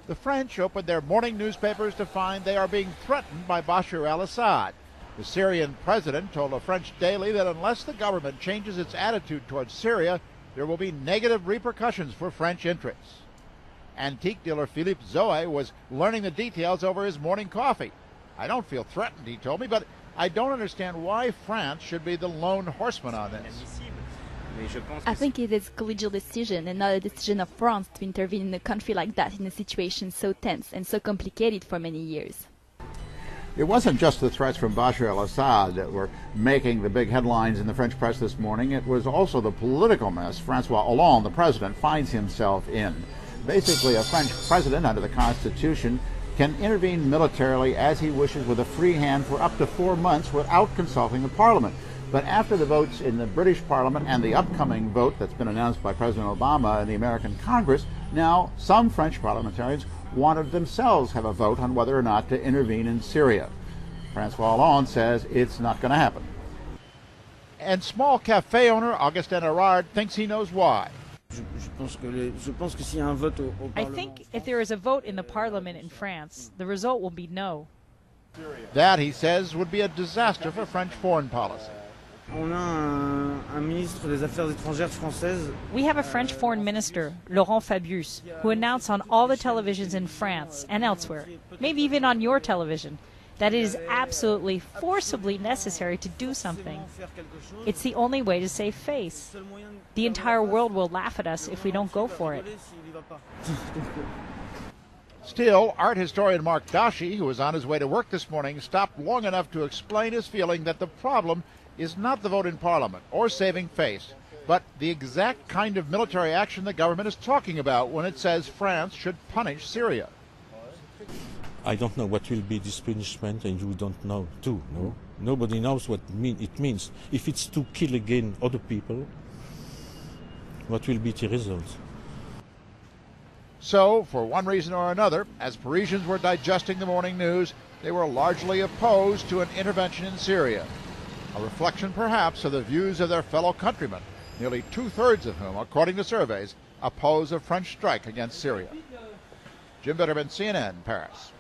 The French opened their morning newspapers to find they are being threatened by Bashar al-Assad. The Syrian president told a French daily that unless the government changes its attitude towards Syria, there will be negative repercussions for French interests. Antique dealer Philippe Zoe was learning the details over his morning coffee. I don't feel threatened, he told me, but I don't understand why France should be the lone horseman on this. I think it is a collegial decision and not a decision of France to intervene in a country like that in a situation so tense and so complicated for many years. It wasn't just the threats from Bashar al-Assad that were making the big headlines in the French press this morning. It was also the political mess Francois Hollande, the president, finds himself in. Basically, a French president under the Constitution can intervene militarily as he wishes with a free hand for up to 4 months without consulting the parliament. But after the votes in the British Parliament and the upcoming vote that's been announced by President Obama in the American Congress, now some French parliamentarians want to themselves have a vote on whether or not to intervene in Syria. Francois Hollande says it's not going to happen. And small cafe owner Augustin Erard thinks he knows why. I think if there is a vote in the parliament in France, the result will be no. That, he says, would be a disaster for French foreign policy. We have a French foreign minister, Laurent Fabius, who announced on all the televisions in France and elsewhere, maybe even on your television, that it is absolutely forcibly necessary to do something. It's the only way to save face. The entire world will laugh at us if we don't go for it. Still, art historian Mark Dashi, who was on his way to work this morning, stopped long enough to explain his feeling that the problem is not the vote in Parliament or saving face, but the exact kind of military action the government is talking about when it says France should punish Syria. I don't know what will be this punishment, and you don't know too, no? Nobody knows what it means. If it's to kill again other people, what will be the result? So, for one reason or another, as Parisians were digesting the morning news, they were largely opposed to an intervention in Syria. A reflection, perhaps, of the views of their fellow countrymen, nearly two-thirds of whom, according to surveys, oppose a French strike against Syria. Jim Bitterman, CNN, Paris.